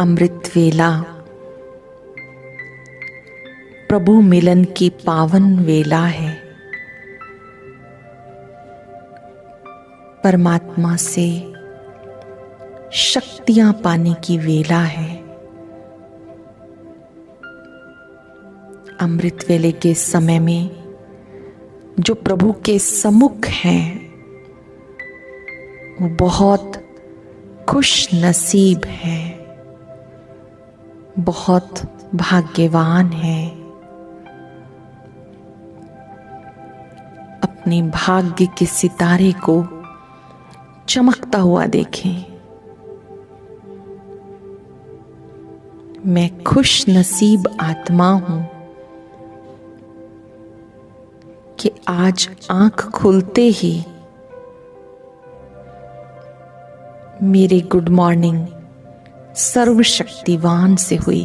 अमृत वेला, प्रभु मिलन की पावन वेला है। परमात्मा से शक्तियां पाने की वेला है। अमृत वेले के समय में जो प्रभु के सम्मुख हैं वो बहुत खुश नसीब हैं, बहुत भाग्यवान हैं। अपने भाग्य के सितारे को चमकता हुआ देखें। मैं खुश नसीब आत्मा हूं कि आज आंख खुलते ही मेरी गुड मॉर्निंग सर्वशक्तिवान से हुई।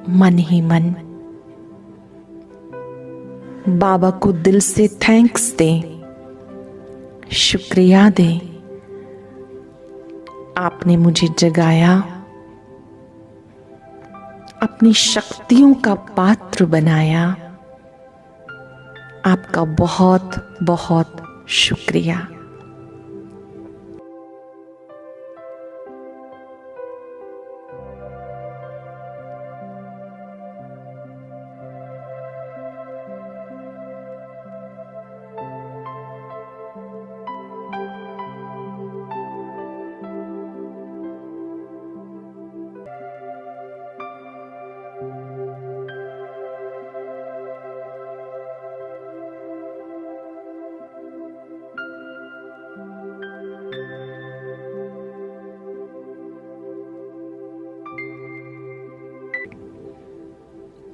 मन ही मन बाबा को दिल से थैंक्स दें, शुक्रिया दें। आपने मुझे जगाया, अपनी शक्तियों का पात्र बनाया। आपका बहुत बहुत शुक्रिया।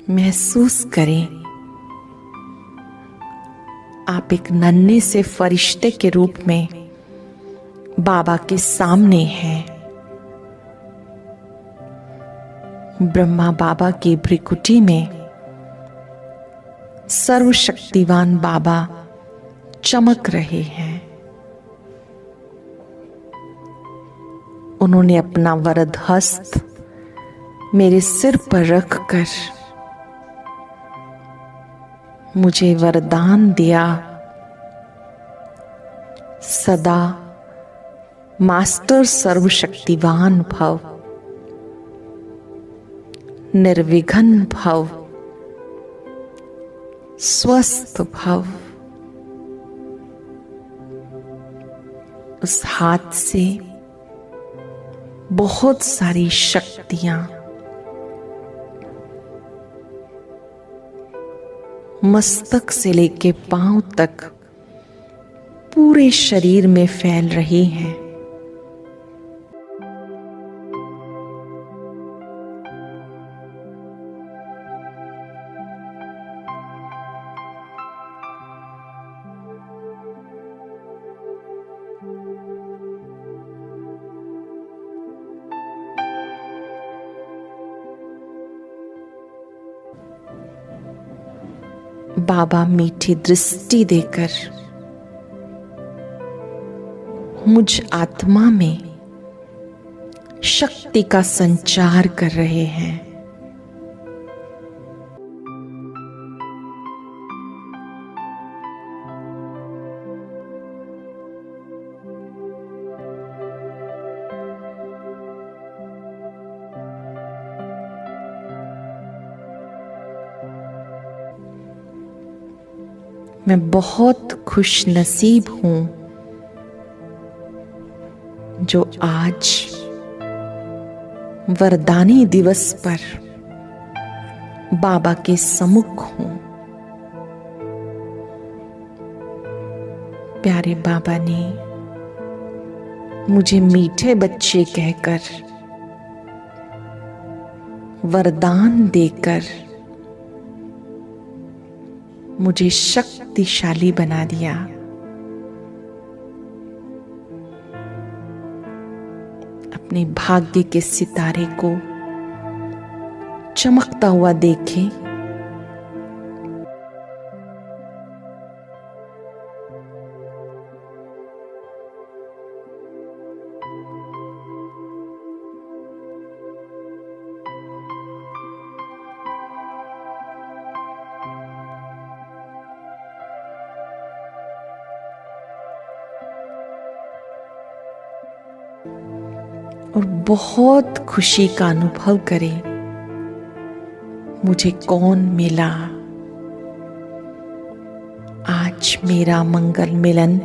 महसूस करें आप एक नन्हे से फरिश्ते के रूप में बाबा के सामने हैं। ब्रह्मा बाबा की भ्रिकुटी में सर्वशक्तिवान बाबा चमक रहे हैं। उन्होंने अपना वरद हस्त मेरे सिर पर रखकर मुझे वरदान दिया, सदा मास्टर सर्वशक्तिवान भव, निर्विघ्न भव, स्वस्थ भव। उस हाथ से बहुत सारी शक्तियां मस्तक से लेके पांव तक पूरे शरीर में फैल रही हैं। बाबा मीठी दृष्टि देकर मुझ आत्मा में शक्ति का संचार कर रहे हैं। मैं बहुत खुश नसीब हूं जो आज वरदानी दिवस पर बाबा के सम्मुख हूं। प्यारे बाबा ने मुझे मीठे बच्चे कहकर, वरदान देकर मुझे शक्तिशाली बना दिया। अपने भाग्य के सितारे को चमकता हुआ देखे। और बहुत खुशी का अनुभव करें। मुझे कौन मिला? आज मेरा मंगल मिलन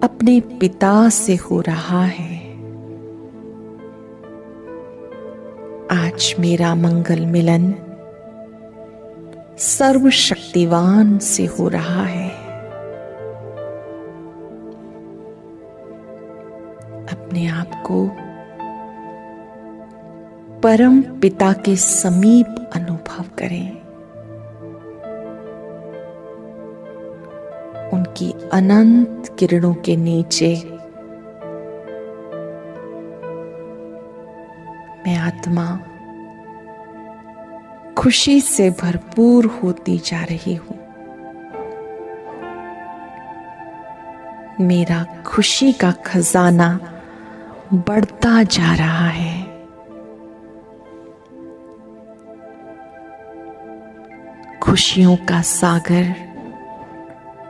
अपने पिता से हो रहा है। आज मेरा मंगल मिलन सर्वशक्तिवान से हो रहा है। अपने आप को परम पिता के समीप अनुभव करें। उनकी अनंत किरणों के नीचे मैं आत्मा खुशी से भरपूर होती जा रही हूं। मेरा खुशी का खजाना बढ़ता जा रहा है। खुशियों का सागर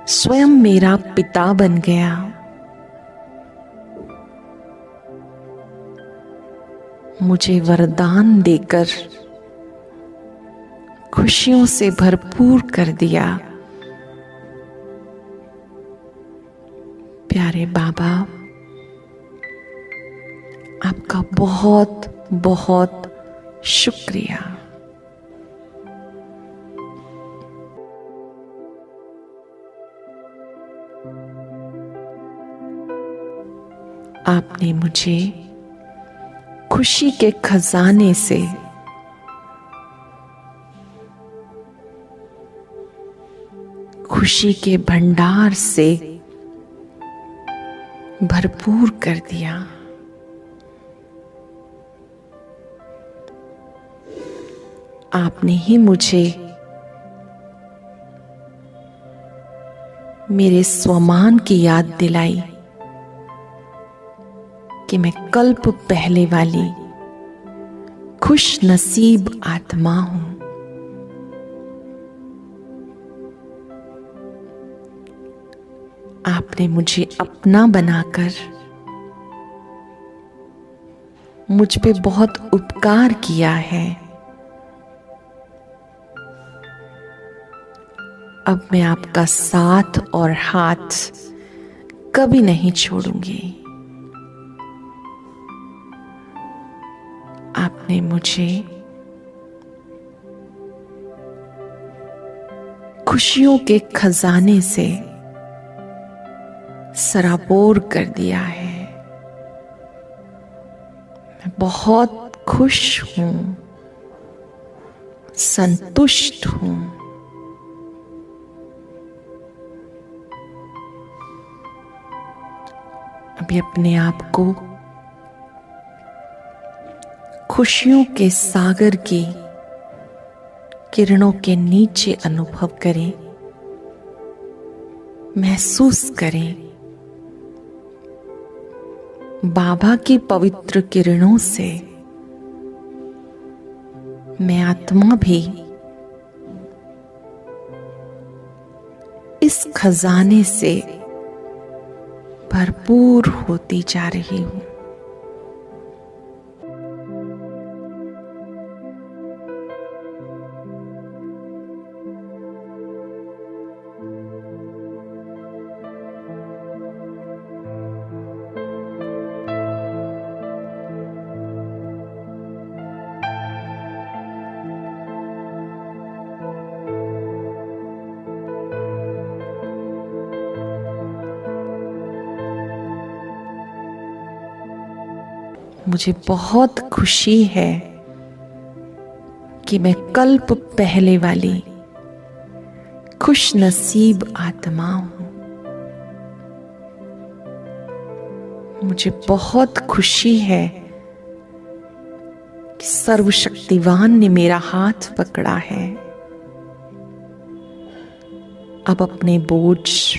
स्वयं मेरा पिता बन गया। मुझे वरदान देकर खुशियों से भरपूर कर दिया। प्यारे बाबा, आपका बहुत बहुत शुक्रिया। आपने मुझे खुशी के खजाने से खुशी के भंडार से भरपूर कर दिया। आपने ही मुझे मेरे स्वमान की याद दिलाई कि मैं कल्प पहले वाली खुश नसीब आत्मा हूं। आपने मुझे अपना बनाकर मुझ पे बहुत उपकार किया है। अब मैं आपका साथ और हाथ कभी नहीं छोड़ूंगी। आपने मुझे खुशियों के खजाने से सराबोर कर दिया है। मैं बहुत खुश हूं, संतुष्ट हूं। अभी अपने आप को खुशियों के सागर की किरणों के नीचे अनुभव करें, महसूस करें। बाबा की पवित्र किरणों से मैं आत्मा भी इस खजाने से भरपूर होती जा रही हूं। मुझे बहुत खुशी है कि मैं कल्प पहले वाली खुश नसीब आत्मा हूं। मुझे बहुत खुशी है कि सर्वशक्तिवान ने मेरा हाथ पकड़ा है। अब अपने बोझ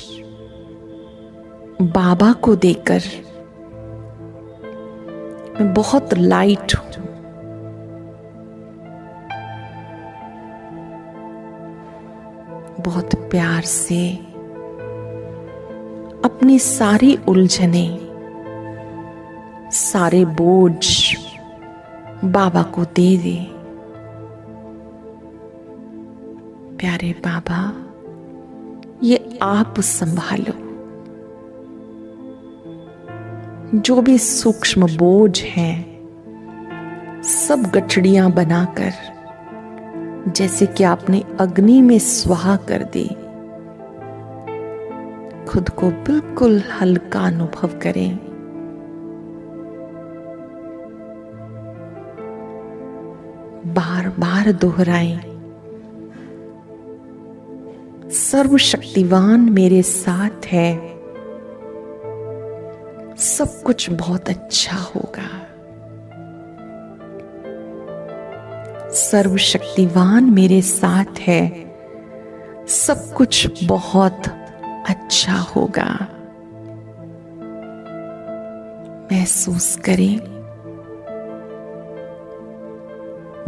बाबा को देकर मैं बहुत लाइट हूं। बहुत प्यार से अपनी सारी उलझनें सारे बोझ बाबा को दे दे। प्यारे बाबा, ये आप संभालो। जो भी सूक्ष्म बोझ हैं, सब गठड़ियां बनाकर जैसे कि आपने अग्नि में स्वाहा कर दी, खुद को बिल्कुल हल्का अनुभव करें। बार बार दोहराएं, सर्वशक्तिवान मेरे साथ है, सब कुछ बहुत अच्छा होगा। सर्वशक्तिवान मेरे साथ है, सब कुछ बहुत अच्छा होगा। महसूस करें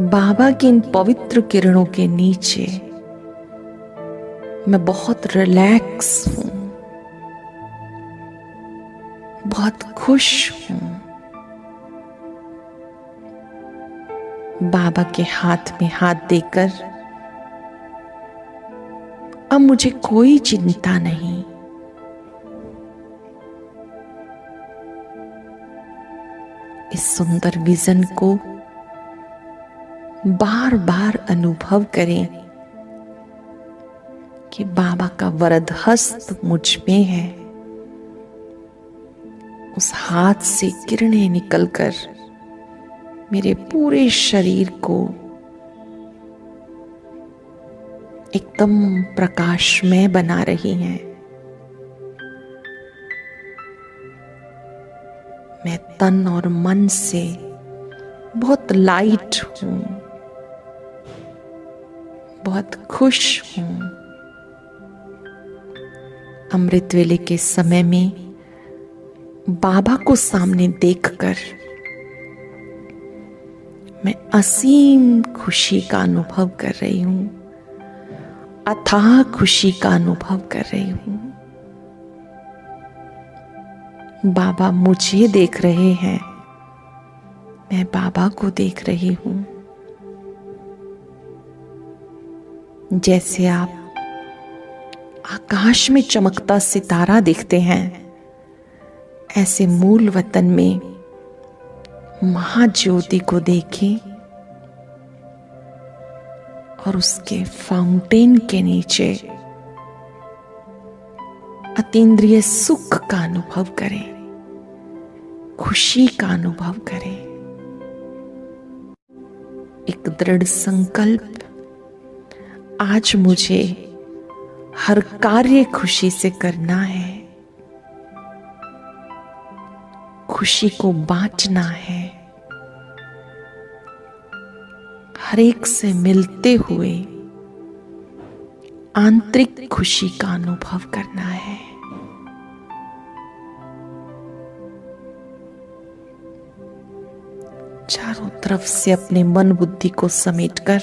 बाबा की इन पवित्र किरणों के नीचे मैं बहुत रिलैक्स हूं, बहुत खुश हूं। बाबा के हाथ में हाथ देकर अब मुझे कोई चिंता नहीं। इस सुंदर विजन को बार बार अनुभव करें कि बाबा का वरद हस्त मुझ में है। उस हाथ से किरणें निकलकर मेरे पूरे शरीर को एकदम प्रकाशमय बना रही हैं। मैं तन और मन से बहुत लाइट हूं, बहुत खुश हूं। अमृत वेले के समय में बाबा को सामने देखकर मैं असीम खुशी का अनुभव कर रही हूं, अथाह खुशी का अनुभव कर रही हूं। बाबा मुझे देख रहे हैं, मैं बाबा को देख रही हूं। जैसे आप आकाश में चमकता सितारा देखते हैं, ऐसे मूल वतन में महाज्योति को देखें और उसके फाउंटेन के नीचे अतीन्द्रिय सुख का अनुभव करें, खुशी का अनुभव करें। एक दृढ़ संकल्प, आज मुझे हर कार्य खुशी से करना है, खुशी को बांटना है, हर एक से मिलते हुए आंतरिक खुशी का अनुभव करना है। चारों तरफ से अपने मन बुद्धि को समेटकर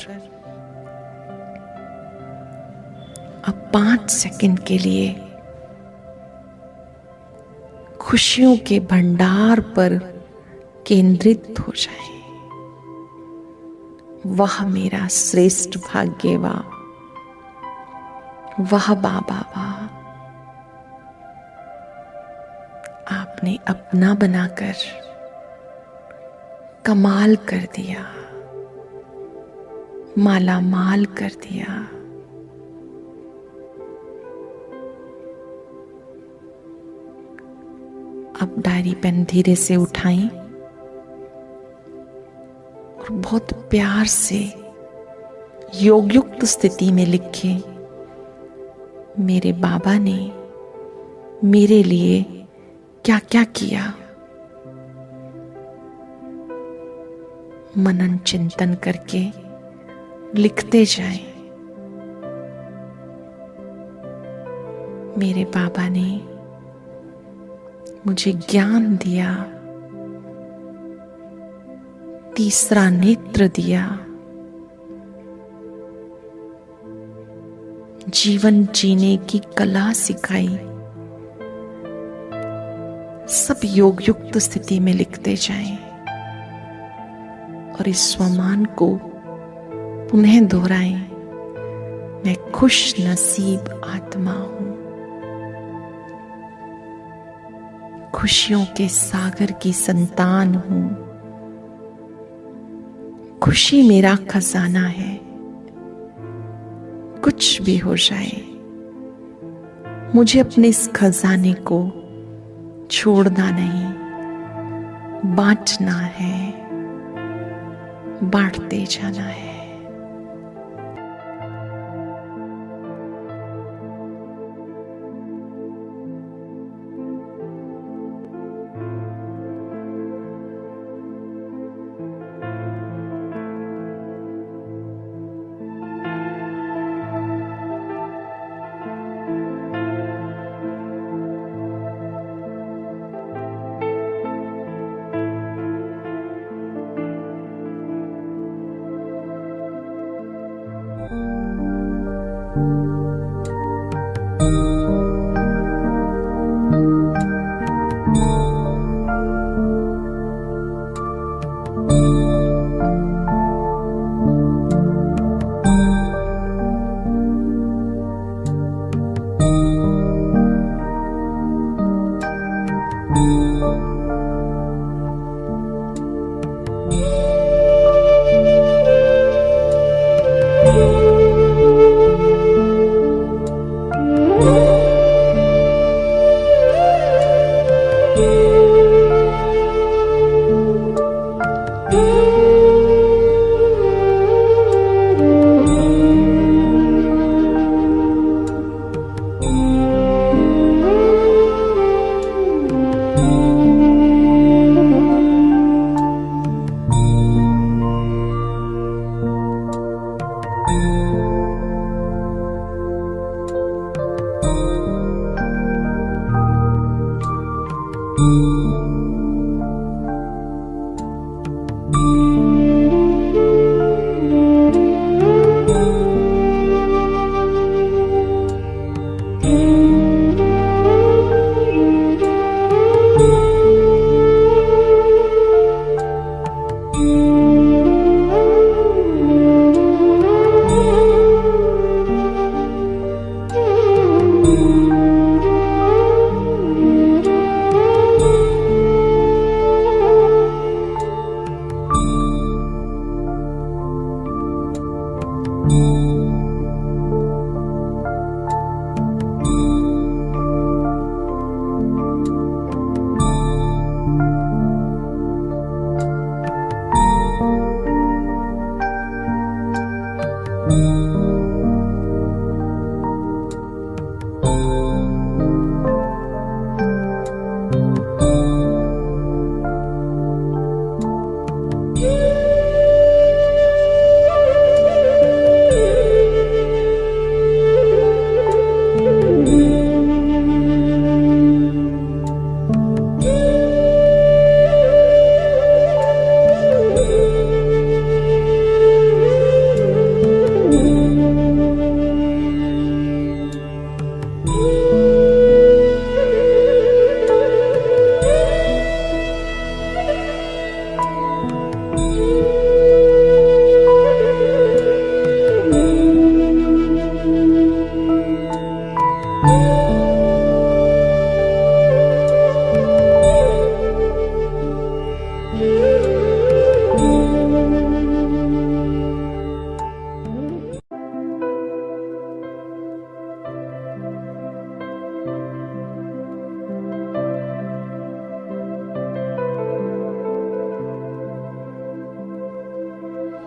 अब 5 सेकंड के लिए खुशियों के भंडार पर केंद्रित हो जाएं। वह मेरा श्रेष्ठ भाग्य, वह बाबा, आपने अपना बनाकर कमाल कर दिया, माला माल कर दिया। अब डायरी पेन धीरे से उठाएं और बहुत प्यार से योगयुक्त स्थिति में लिखें, मेरे बाबा ने मेरे लिए क्या क्या किया। मनन चिंतन करके लिखते जाएं, मेरे बाबा ने मुझे ज्ञान दिया, तीसरा नेत्र दिया, जीवन जीने की कला सिखाई, सब योग युक्त स्थिति में लिखते जाएं और इस स्वमान को पुनः दोहराएं। मैं खुश नसीब आत्मा हूं, खुशियों के सागर की संतान हूं, खुशी मेरा खजाना है। कुछ भी हो जाए, मुझे अपने इस खजाने को छोड़ना नहीं, बांटना है, बांटते जाना है।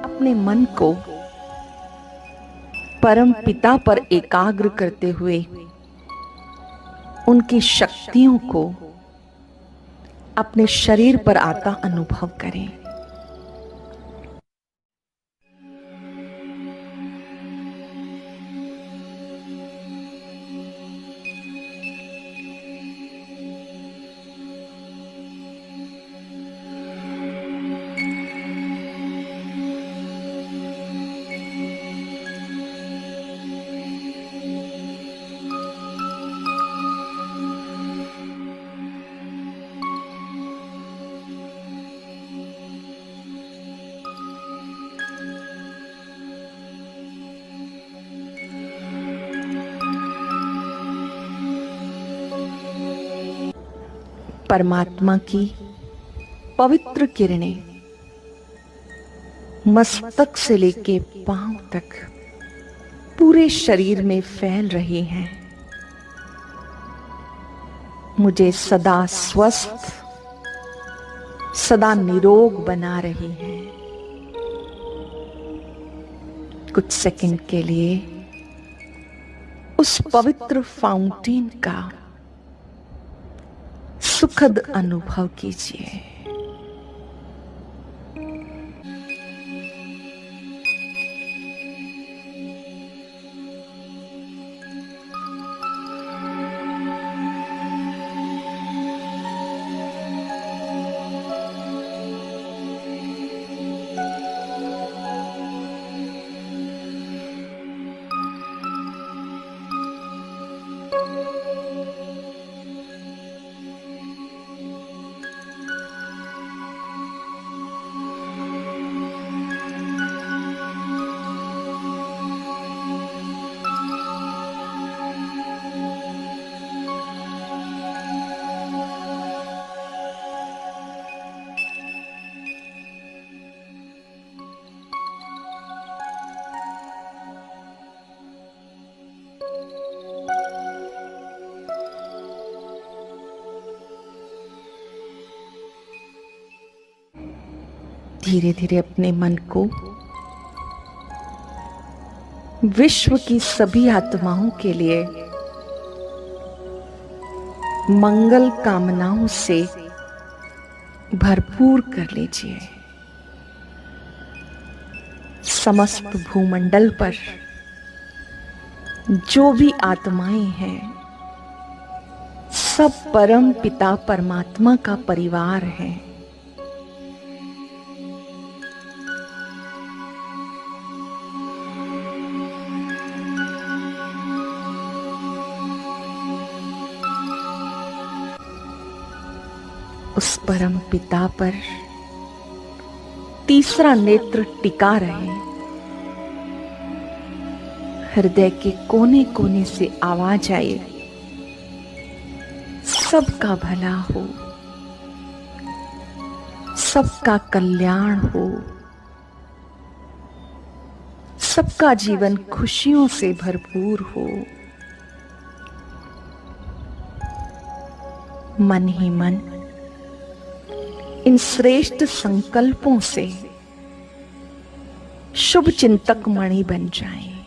अपने मन को परम पिता पर एकाग्र करते हुए उनकी शक्तियों को अपने शरीर पर आता अनुभव करें। परमात्मा की पवित्र किरणें मस्तक से लेके पांव तक पूरे शरीर में फैल रही हैं, मुझे सदा स्वस्थ, सदा निरोग बना रही हैं। कुछ सेकंड के लिए उस पवित्र फाउंटेन का सुखद अनुभव कीजिए। धीरे धीरे अपने मन को विश्व की सभी आत्माओं के लिए मंगल कामनाओं से भरपूर कर लीजिए। समस्त भूमंडल पर जो भी आत्माएं हैं, सब परम पिता परमात्मा का परिवार है। उस परम पिता पर तीसरा नेत्र टिका रहे। हृदय के कोने कोने से आवाज आए, सबका भला हो, सबका कल्याण हो, सबका जीवन खुशियों से भरपूर हो। मन ही मन इन श्रेष्ठ संकल्पों से शुभ चिंतक मणि बन जाएं।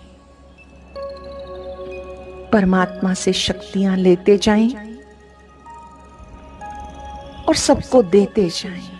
परमात्मा से शक्तियां लेते जाएं और सबको देते जाएं।